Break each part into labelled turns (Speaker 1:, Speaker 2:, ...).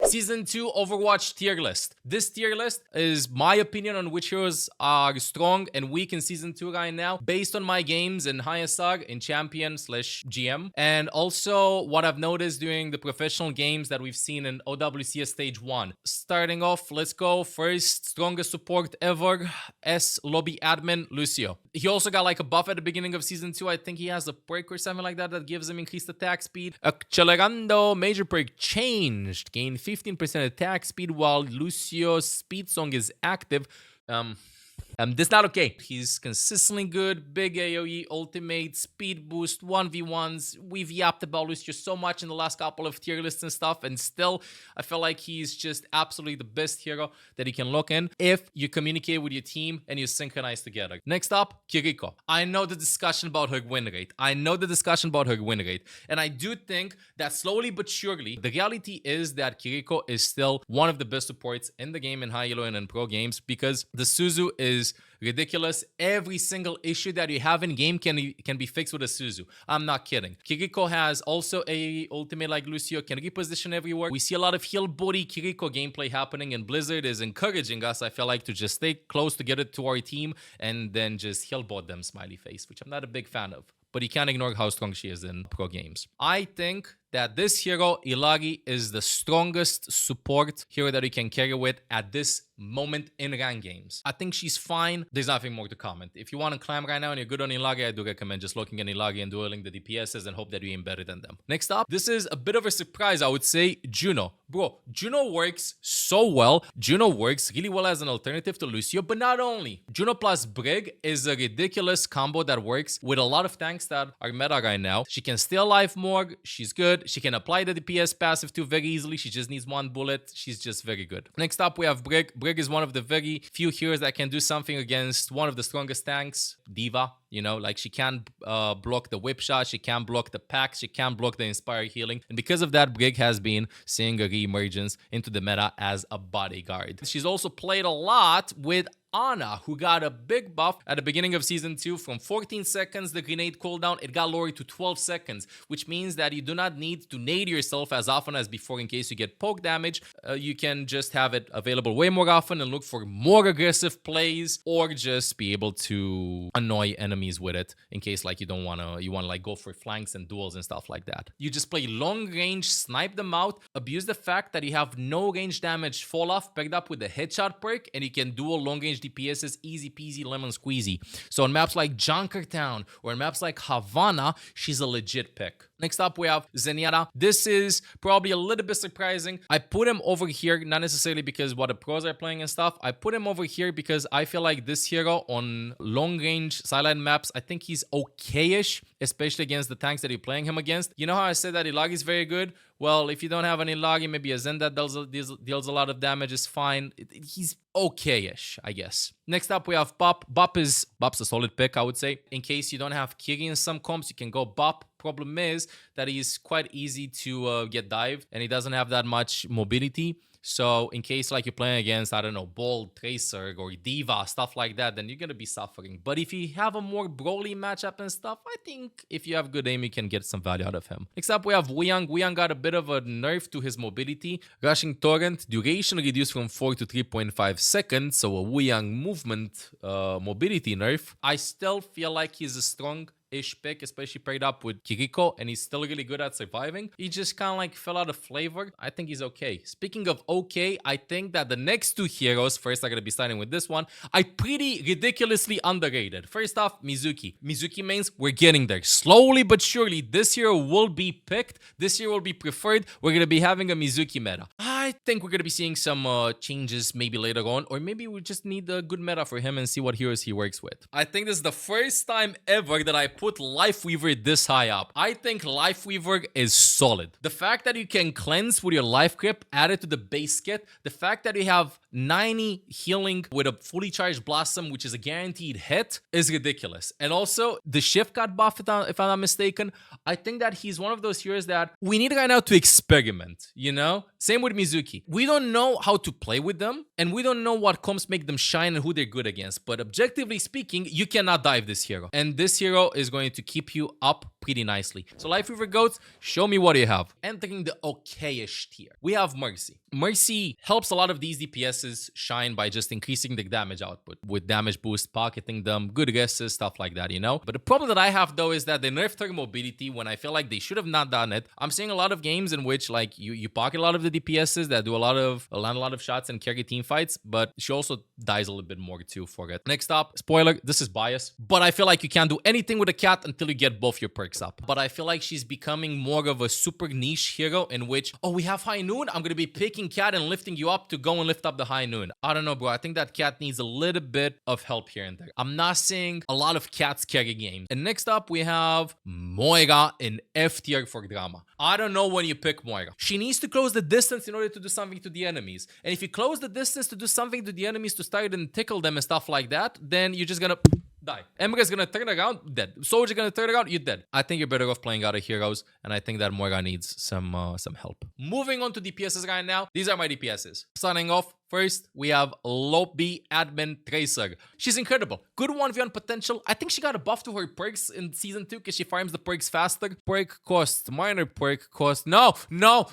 Speaker 1: Season 2 Overwatch tier list. This tier list is my opinion on which heroes are strong and weak in Season 2 right now, based on my games in HSR, in Champion/GM, and also what I've noticed during the professional games that we've seen in OWCS Stage 1. Starting off, let's go. First, strongest support ever, S Lobby Admin, Lucio. He also got like a buff at the beginning of Season 2. I think he has a perk or something like that that gives him increased attack speed. Accelerando, major perk changed. Gain 15% attack speed while Lucio's speed song is active. This is not okay. He's consistently good. Big AoE, ultimate, speed boost, 1v1s. We've yapped about Lucio so much in the last couple of tier lists and stuff, and still, I feel like he's just absolutely the best hero that you can look in if you communicate with your team and you synchronize together. Next up, Kiriko. I know the discussion about her win rate. And I do think that slowly but surely, the reality is that Kiriko is still one of the best supports in the game in high elo and in pro games, because the Suzu is ridiculous. Every single issue that you have in game can be fixed with a Suzu. I'm not kidding. Kiriko has also a ultimate like Lucio, can reposition everywhere. We see a lot of heal body Kiriko gameplay happening, and Blizzard is encouraging us, I feel like, to just stay close together to our team and then just heal bot them, smiley face, which I'm not a big fan of. But you can't ignore how strong she is in pro games. I think that this hero, Ilari, is the strongest support hero that you can carry with at this moment in rank games. I think she's fine. There's nothing more to comment. If you want to climb right now and you're good on Ilari, I do recommend just looking at Ilari and dueling the DPSs and hope that you aim better than them. Next up, this is a bit of a surprise, I would say, Juno. Bro, Juno works so well. Juno works really well as an alternative to Lucio, but not only. Juno plus Brig is a ridiculous combo that works with a lot of tanks that are meta right now. She can stay alive more. She's good. She can apply the DPS passive too very easily. She just needs one bullet. She's just very good. Next up, we have Brig. Brig is one of the very few heroes that can do something against one of the strongest tanks, Diva. You know, like she can block the whip shot, she can block the packs, she can block the inspire healing. And because of that, Brig has been seeing a re-emergence into the meta as a bodyguard. She's also played a lot with Ana, who got a big buff at the beginning of Season 2. From 14 seconds, the grenade cooldown, it got lowered to 12 seconds, which means that you do not need to nade yourself as often as before in case you get poke damage. You can just have it available way more often and look for more aggressive plays, or just be able to annoy enemies with it in case like you want to like go for flanks and duels and stuff like that. You just play long range, snipe them out, abuse the fact that you have no range damage fall off paired up with the headshot perk, and you can duel long range DPSs easy peasy lemon squeezy. So on maps like Junkertown or on maps like Havana, she's a legit pick. Next up, we have Zenyatta. This is probably a little bit surprising. I put him over here, not necessarily because what the pros are playing and stuff. I put him over here because I feel like this hero on long-range sideline maps, I think he's okay-ish, especially against the tanks that you're playing him against. You know how I said that Ilagi is very good? Well, if you don't have an Ilagi, maybe a Zen that deals a lot of damage is fine. He's okay-ish, I guess. Next up, we have Bop. Bop's a solid pick, I would say. In case you don't have Kiri in some comps, you can go Bop. Problem is that he's quite easy to get dived, and he doesn't have that much mobility. So in case like you're playing against, I don't know, Bold, Tracer, or Diva, stuff like that, then you're going to be suffering. But if you have a more Broly matchup and stuff, I think if you have good aim, you can get some value out of him. Next up, we have Wuyang. Wuyang got a bit of a nerf to his mobility. Rushing Torrent, duration reduced from 4 to 3.5 seconds, so a Wuyang movement mobility nerf. I still feel like he's a strong-ish pick, especially paired up with Kiriko, and he's still really good at surviving. He just kind of like fell out of flavor. I think he's okay. Speaking of okay, I think that the next two heroes, first I'm going to be starting with this one, are pretty ridiculously underrated. First off, Mizuki. Mizuki mains, we're getting there. Slowly but surely, this hero will be picked. This hero will be preferred. We're going to be having a Mizuki meta. I think we're going to be seeing some changes maybe later on, or maybe we just need a good meta for him and see what heroes he works with. I think this is the first time ever that I put Lifeweaver this high up. I think Lifeweaver is solid. The fact that you can cleanse with your life grip added to the base kit, the fact that you have 90 healing with a fully charged Blossom, which is a guaranteed hit, is ridiculous. And also, the shift got buff, if I'm not mistaken. I think that he's one of those heroes that we need right now to experiment, you know? Same with Mizuki. We don't know how to play with them, and we don't know what comps make them shine and who they're good against. But objectively speaking, you cannot dive this hero. And this hero is going to keep you up pretty nicely. So Life Weaver Goats, show me what you have. Entering the okay-ish tier, we have Mercy. Mercy helps a lot of these DPSs shine by just increasing the damage output with damage boost, pocketing them, good guesses, stuff like that, you know? But the problem that I have though is that they nerfed her mobility when I feel like they should have not done it. I'm seeing a lot of games in which like you pocket a lot of the DPSs that do land a lot of shots and carry team fights, but she also dies a little bit more too for it. Next up, spoiler, this is bias, but I feel like you can't do anything with a cat until you get both your perks up. But I feel like she's becoming more of a super niche hero in which, oh, we have High Noon, I'm gonna be picking cat and lifting you up to go and lift up the High Noon. I don't know, bro. I think that cat needs a little bit of help here and there. I'm not seeing a lot of cats carry games. And next up, we have Moira in F tier for drama. I don't know when you pick Moira. She needs to close the distance in order to do something to the enemies. And if you close the distance to do something to the enemies to start and tickle them and stuff like that, then you're just gonna die. Emre's gonna turn around, dead. Soldier gonna turn around, you're dead. I think you're better off playing other heroes, and I think that Moira needs some help. Moving on to DPSs right now. These are my DPSs. Starting off, first, we have Lobby Admin Tracer. She's incredible. Good 1v1 potential. I think she got a buff to her perks in Season 2 because she farms the perks faster. Perk cost, minor perk cost. No. I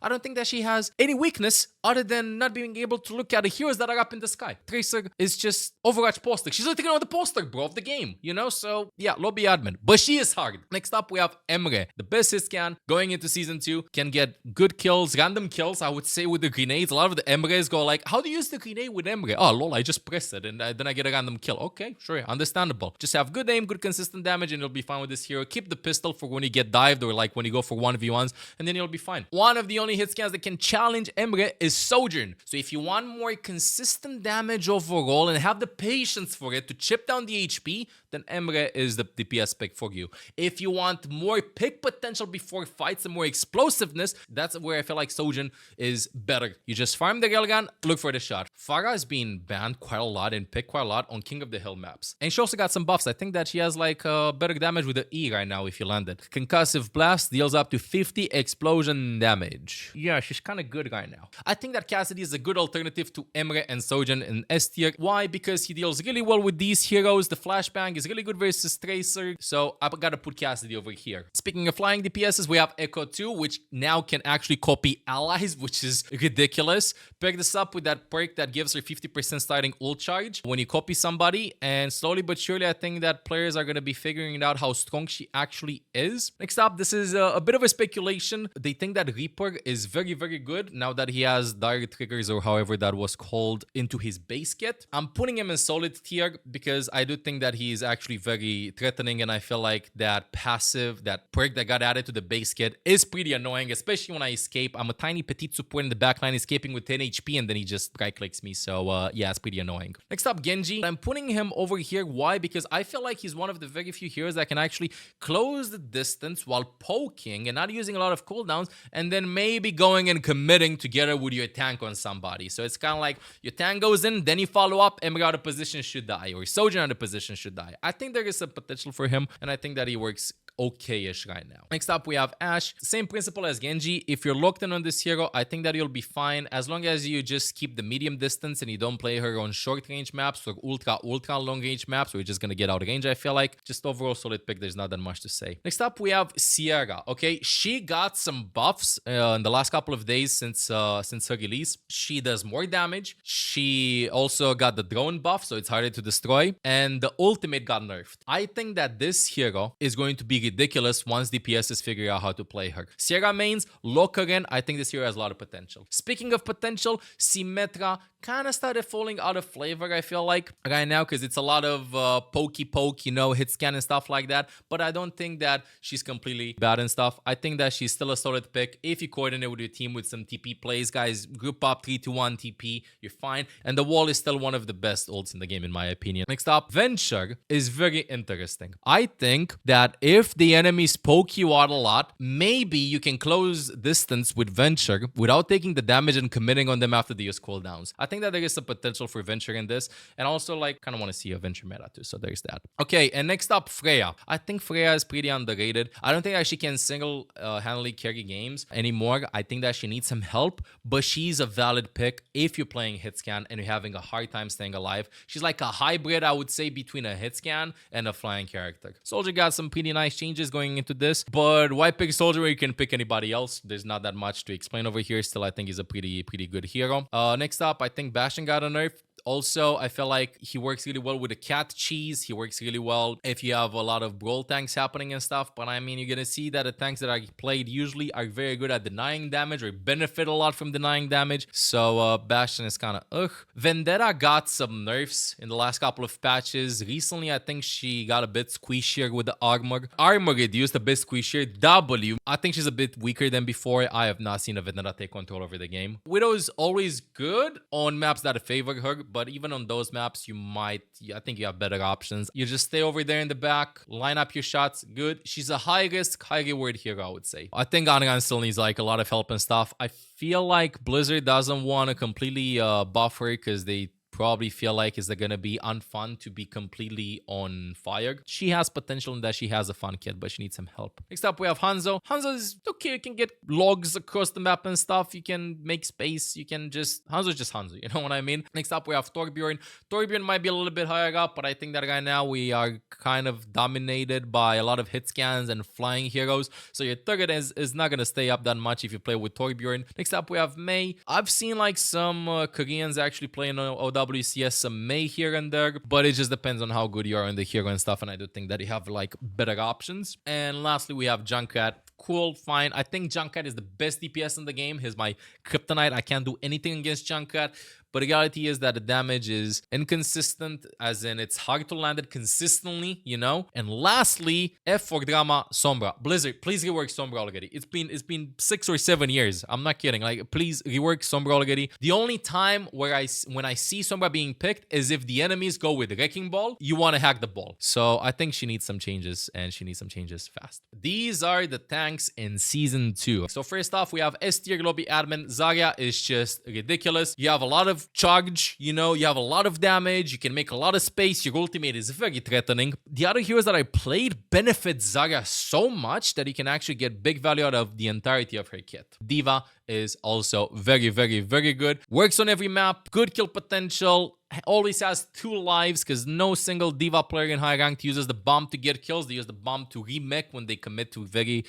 Speaker 1: don't think that she has any weakness other than not being able to look at the heroes that are up in the sky. Tracer is just Overwatch poster. She's literally on the poster, bro, of the game, you know? So, yeah, Lobby Admin. But she is hard. Next up, we have Emre. The best hit scan going into Season 2. Can get good kills, random kills, I would say, with the grenades. A lot of the Emres go like, how do you use the grenade with Emre? Oh, lol, I just press it and then I get a random kill. Okay, sure, understandable. Just have good aim, good consistent damage, and you'll be fine with this hero. Keep the pistol for when you get dived or like when you go for 1v1s, and then you'll be fine. One of the only hit scans that can challenge Emre is Sojourn. So if you want more consistent damage overall and have the patience for it to chip down the HP, then Emre is the DPS pick for you. If you want more pick potential before fights and more explosiveness, that's where I feel like Sojourn is better. You just farm the railgun, look for the shot. Farah is being banned quite a lot and picked quite a lot on King of the Hill maps. And she also got some buffs. I think that she has like better damage with the E right now if you land it. Concussive Blast deals up to 50 explosion damage. Yeah, she's kind of good right now. I think that Cassidy is a good alternative to Emre and Sojourn in S tier. Why? Because he deals really well with these heroes. The flashbang is really good versus Tracer. So I gotta put Cassidy over here. Speaking of flying DPSs, we have Echo 2, which now can actually copy allies, which is ridiculous. Pair this up with that perk that gives her 50% starting ult charge when you copy somebody, and slowly but surely I think that players are going to be figuring out how strong she actually is. Next up, this is a bit of a speculation. They think that Reaper is very, very good now that he has dire triggers or however that was called into his base kit. I'm putting him in solid tier because I do think that he is actually very threatening, and I feel like that passive, that perk that got added to the base kit is pretty annoying, especially when I escape. I'm a tiny petite support in the backline escaping with 10 HP and then he just right clicks me. So yeah, it's pretty annoying. Next up, Genji. I'm putting him over here. Why? Because I feel like he's one of the very few heroes that can actually close the distance while poking and not using a lot of cooldowns, and then maybe going and committing together with your tank on somebody. So it's kind of like your tank goes in, then you follow up, Emre out of position should die, or Sojourn out of position should die. I think there is a potential for him, and I think that he works okay-ish right now. Next up, we have Ashe. Same principle as Genji. If you're locked in on this hero, I think that you'll be fine as long as you just keep the medium distance and you don't play her on short range maps or ultra long range maps, or you're just gonna get out of range. I feel like just overall solid pick. There's not that much to say. Next up, we have Sierra. Okay, she got some buffs in the last couple of days since her release. She does more damage. She also got the drone buff, so it's harder to destroy, and the ultimate got nerfed. I think that this hero is going to be ridiculous once DPSs figure out how to play her. Sierra mains, lock her in. I think this hero has a lot of potential. Speaking of potential, Symmetra kind of started falling out of flavor, I feel like, right now, because it's a lot of pokey poke, you know, hit scan and stuff like that. But I don't think that she's completely bad and stuff. I think that she's still a solid pick. If you coordinate with your team with some TP plays, guys, group up 3-2-1 TP, you're fine. And the wall is still one of the best ults in the game, in my opinion. Next up, Venture is very interesting. I think that if the enemies poke you out a lot, maybe you can close distance with Venture without taking the damage damage and committing on them after they use cooldowns. I think that there is some potential for Venture in this, and also like kind of want to see a Venture meta too, so there's that. Okay, and next up, Freya. I think Freya is pretty underrated. I don't think that she can single-handedly carry games anymore. I think that she needs some help, but she's a valid pick if you're playing hitscan and you're having a hard time staying alive. She's like a hybrid, I would say, between a hitscan and a flying character. Soldier got some pretty nice changes going into this, but why pick Soldier where you can pick anybody else? There's not that much to explain over here. Still, I think he's a pretty good hero. Next up, I think Bastion got a nerf. Also, I feel like he works really well with the cat cheese. He works really well if you have a lot of brawl tanks happening and stuff. But I mean, you're going to see that the tanks that are played usually are very good at denying damage or benefit a lot from denying damage. So Bastion is kind of ugh. Vendetta got some nerfs in the last couple of patches. Recently, I think she got a bit squishier with the armor. Armor reduced a bit squishier. W, I think she's a bit weaker than before. I have not seen a Vendetta take control over the game. Widow is always good on maps that favor her. But even on those maps, I think you have better options. You just stay over there in the back, line up your shots, good. She's a high risk, high reward hero, I would say. I think Anagan still needs like a lot of help and stuff. I feel like Blizzard doesn't want to completely buff her because they probably feel like is going to be unfun to be completely on fire. She has potential in that she has a fun kit, but she needs some help. Next up, we have Hanzo. Hanzo is okay. You can get logs across the map and stuff. You can make space. You can just... Hanzo's just Hanzo, you know what I mean? Next up, we have Torbjorn. Torbjorn might be a little bit higher up, but I think that right now we are kind of dominated by a lot of hit scans and flying heroes. So your target is not going to stay up that much if you play with Torbjorn. Next up, we have Mei. I've seen like some Koreans actually playing OWCS, some Mei here and there, but it just depends on how good you are in the hero and stuff, and I do think that you have like better options. And lastly, we have Junkrat. Cool, fine. I think Junkrat is the best DPS in the game. He's my kryptonite. I can't do anything against Junkrat. But the reality is that the damage is inconsistent, as in it's hard to land it consistently, you know? And lastly, F for drama, Sombra. Blizzard, please rework Sombra already. It's been 6 or 7 years. I'm not kidding. Like, please rework Sombra already. The only time when I see Sombra being picked is if the enemies go with Wrecking Ball. You want to hack the ball. So I think she needs some changes, and she needs some changes fast. These are the tanks in Season 2. So first off, we have S tier lobby admin. Zarya is just ridiculous. You have a lot of charge, you know, you have a lot of damage, you can make a lot of space, your ultimate is very threatening. The other heroes that I played benefit Zarya so much that you can actually get big value out of the entirety of her kit. Diva is also very good. Works on every map, good kill potential, always has 2 lives because no single Diva player in high ranked uses the bomb to get kills. They use the bomb to remake when they commit to very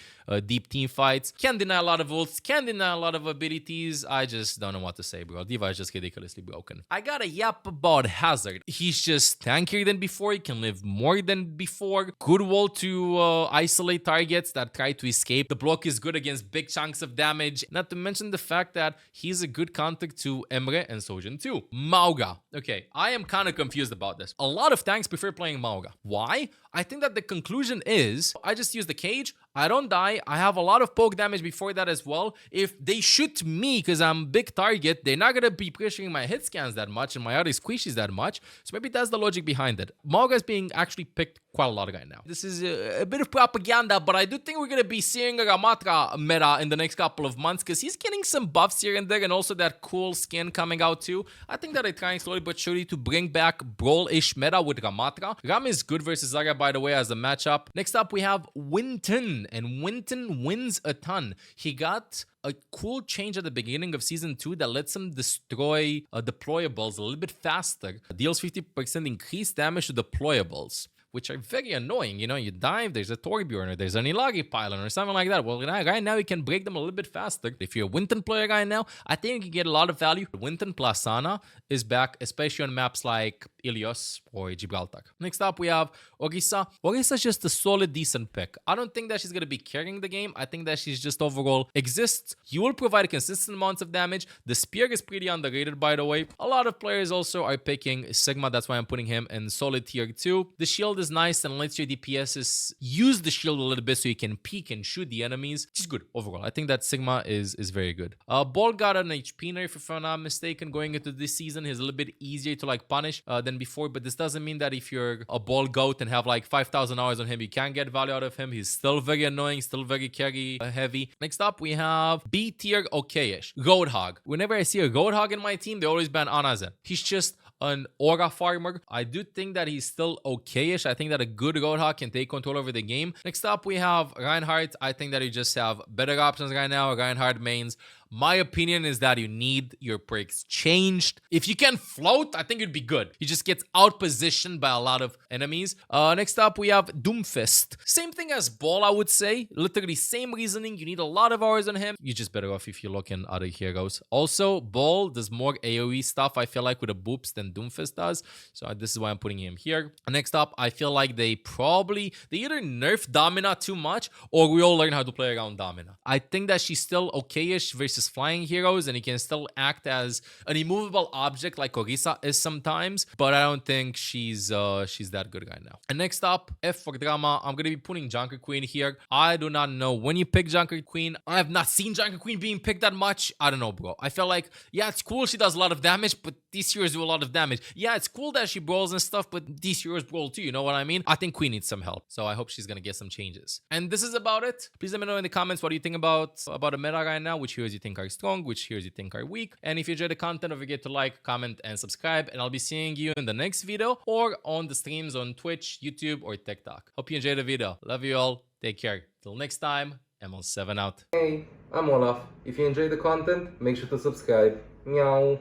Speaker 1: deep team fights. Can deny a lot of ults, can deny a lot of abilities. I just don't know what to say, bro. Diva is just ridiculously broken. I gotta yap about Hazard. He's just tankier than before. He can live more than before. Good wall to isolate targets that try to escape. The block is good against big chunks of damage. Not to mention the fact that he's a good counter to Emre and Sojin too. Mauga. Okay, I am kind of confused about this. A lot of tanks prefer playing Mauga. Why? I think that the conclusion is I just use the cage, I don't die, I have a lot of poke damage before that as well. If they shoot me because I'm a big target, they're not going to be pressuring my hit scans that much and my other squishies that much. So maybe that's the logic behind it. Mauga is being actually picked quite a lot right now. This is a bit of propaganda, but I do think we're going to be seeing a Ramatra meta in the next couple of months because he's getting some buffs here and there and also that cool skin coming out too. I think that they're trying slowly but surely to bring back brawl-ish meta with Ramatra. Ram is good versus Zarya, by the way, as a matchup. Next up, we have Winton, and Winton wins a ton. He got a cool change at the beginning of Season 2 that lets him destroy deployables a little bit faster. Deals 50% increased damage to deployables, which are very annoying. You know, you dive, there's a Torbjorn, or there's an Ilagi pylon, or something like that. Well, right now, you can break them a little bit faster. If you're a Winton player right now, I think you can get a lot of value. Winton plus Sana is back, especially on maps like Ilios or Gibraltar. Next up, we have Orisa. Orisa is just a solid, decent pick. I don't think that she's going to be carrying the game. I think that she's just overall exists. You will provide consistent amounts of damage. The spear is pretty underrated, by the way. A lot of players also are picking Sigma. That's why I'm putting him in solid tier 2. The shield is nice and lets your DPSs use the shield a little bit so you can peek and shoot the enemies. Which is good overall. I think that Sigma is very good. Ball got an HP nerf if I'm not mistaken going into this season. He's a little bit easier to like punish than before, but this doesn't mean that if you're a ball goat and have like 5,000 hours on him, you can't get value out of him. He's still very annoying, still very carry heavy. Next up, we have B tier okay-ish. Roadhog. Whenever I see a Roadhog in my team, they always ban Anazen. He's just an aura farmer. I do think that he's still okay-ish. I think that a good Roadhog can take control over the game. Next up, we have Reinhardt. I think that you just have better options right now. Reinhardt mains. My opinion is that you need your perks changed. If you can float, I think it'd be good. He just gets out-positioned by a lot of enemies. Next up, we have Doomfist. Same thing as Ball, I would say. Literally same reasoning. You need a lot of hours on him. You're just better off if you look in other heroes. Also, Ball does more AoE stuff, I feel like, with the boops than Doomfist does. So this is why I'm putting him here. Next up, I feel like they either nerf Domina too much or we all learn how to play around Domina. I think that she's still okay-ish versus flying heroes and he can still act as an immovable object like Orisa is sometimes, but I don't think she's that good right now. And next up, F for drama, I'm gonna be putting Junker Queen here. I do not know when you pick Junker Queen. I have not seen Junker Queen being picked that much. I don't know, bro. I feel like, yeah, it's cool she does a lot of damage, but these heroes do a lot of damage. Yeah, it's cool that she brawls and stuff, but these heroes brawl too, you know what I mean? I think Queen needs some help, so I hope she's gonna get some changes. And this is about it. Please let me know in the comments what do you think about the meta right now, which heroes you think are strong, which heroes you think are weak. And if you enjoyed the content, don't forget to like, comment, and subscribe. And I'll be seeing you in the next video or on the streams on Twitch, YouTube, or TikTok. Hope you enjoyed the video. Love you all. Take care. Till next time, ML7 out.
Speaker 2: Hey, I'm Olaf. If you enjoyed the content, make sure to subscribe. Meow.